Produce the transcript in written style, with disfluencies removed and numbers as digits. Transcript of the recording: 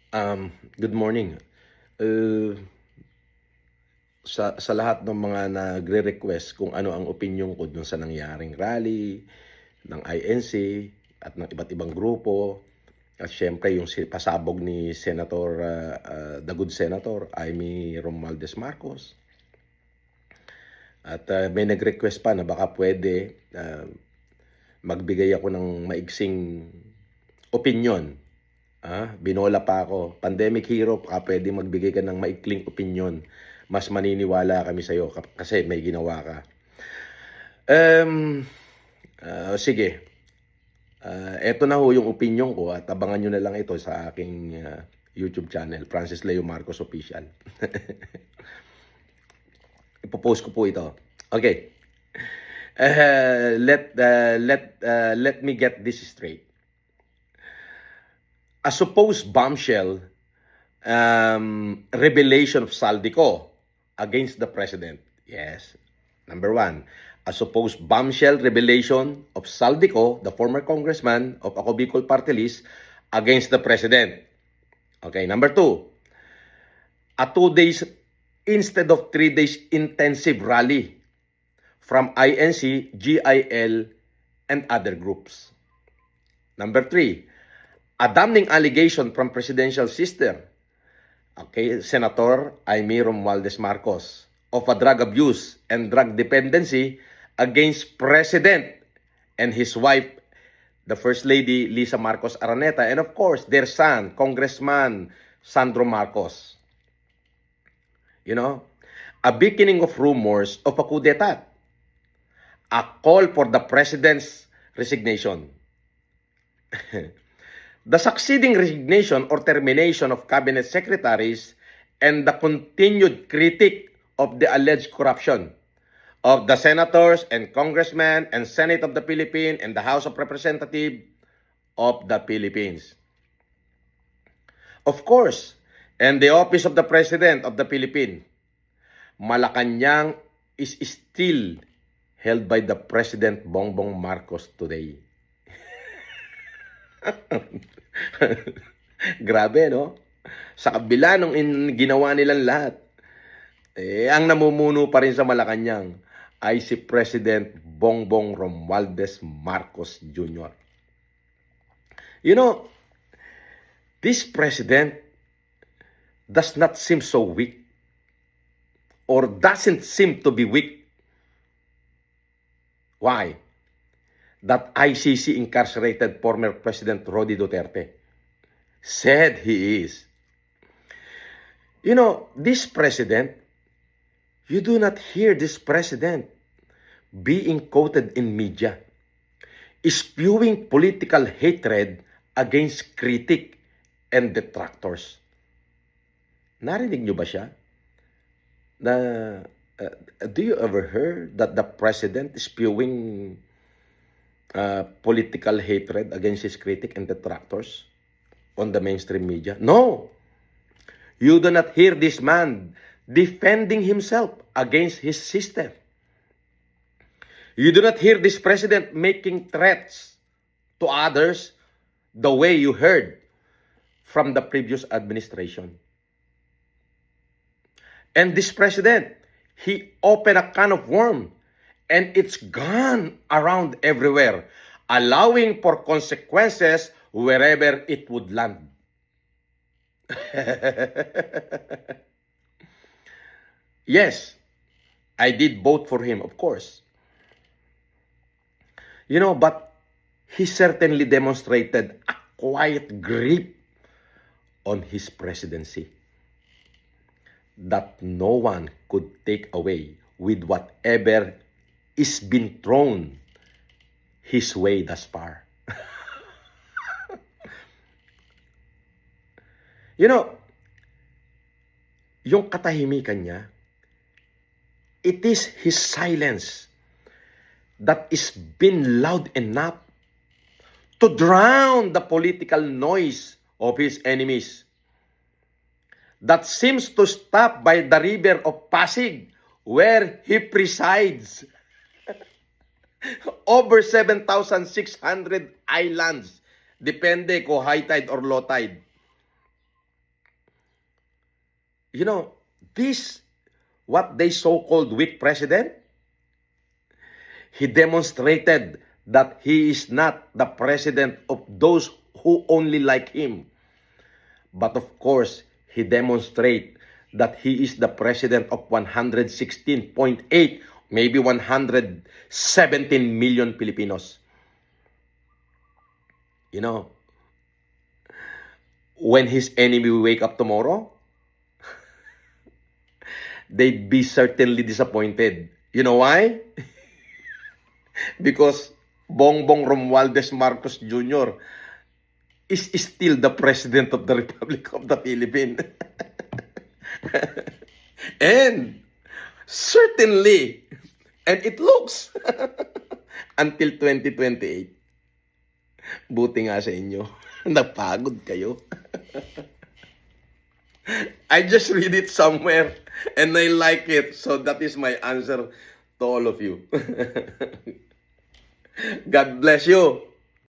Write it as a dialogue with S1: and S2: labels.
S1: Good morning. Uh, sa lahat ng mga nagre-request kung ano ang opinyon ko dun sa nangyaring rally ng INC at ng iba't ibang grupo at syempre yung pasabog ni Senator the good Senator Amy Romualdez Marcos. At may nag-request pa na baka pwede magbigay ako ng maiksing opinyon. Binola pa ako. Pandemic hero, pwede magbigay ka ng maikling opinyon. Mas maniniwala kami sa'yo kasi may ginawa ka. Sige. Eto na ho yung opinyon ko at abangan nyo na lang ito sa aking YouTube channel, Francis Leo Marcos Official. Ipopost ko po ito. Okay. Let me get this straight. A supposed bombshell revelation of Saldico against the president. Yes. Number one, a supposed bombshell revelation of Saldico, the former congressman of Ako Bicol Party List, against the president. Okay. Number two, a 2 days instead of 3 days intensive rally from INC, GIL, and other groups. Number three, a damning allegation from presidential sister, okay, Senator Amy Romualdez Marcos, of a drug abuse and drug dependency against President and his wife, the First Lady Lisa Marcos Araneta, and of course, their son, Congressman Sandro Marcos. You know, a beginning of rumors of a coup d'etat, a call for the president's resignation. The succeeding resignation or termination of cabinet secretaries and the continued critique of the alleged corruption of the senators and congressmen and Senate of the Philippines and the House of Representatives of the Philippines. Of course, and the Office of the President of the Philippines, Malacanang is still held by the President Bongbong Marcos today. Grabe, no? Sa kabila nung ginawa nilang lahat, ang namumuno pa rin sa Malacanang ay si President Bongbong Romualdez Marcos Jr. You know, this president does not seem so weak or doesn't seem to be weak. Why? That ICC incarcerated former President Rody Duterte said he is. You know, this president, you do not hear this president being quoted in media, spewing political hatred against critic and detractors. Narinig nyo ba siya? Do you ever heard that the president is spewing political hatred against his critic and detractors on the mainstream media? No. You do not hear this man defending himself against his sister. You do not hear this president making threats to others the way you heard from the previous administration. And this president, he opened a can of worms and it's gone around everywhere, allowing for consequences wherever it would land. Yes, I did vote for him, of course. You know, but he certainly demonstrated a quiet grip on his presidency that no one could take away with whatever is been thrown his way thus far. You know, yung katahimikan niya, it is his silence that is been loud enough to drown the political noise of his enemies that seems to stop by the river of Pasig where he presides. Over 7,600 islands. Depende kung high tide or low tide. you know, this, what they so-called weak president, he demonstrated that he is not the president of those who only like him. But of course, he demonstrated that he is the president of 116.8, maybe 117 million Filipinos. You know, when his enemy will wake up tomorrow, they'd be certainly disappointed. You know why? Because Bongbong Romualdez Marcos Jr. is still the President of the Republic of the Philippines. And certainly, and it looks, until 2028. Buti nga sa inyo, napagod kayo. I just read it somewhere and I like it. So that is my answer to all of you. God bless you.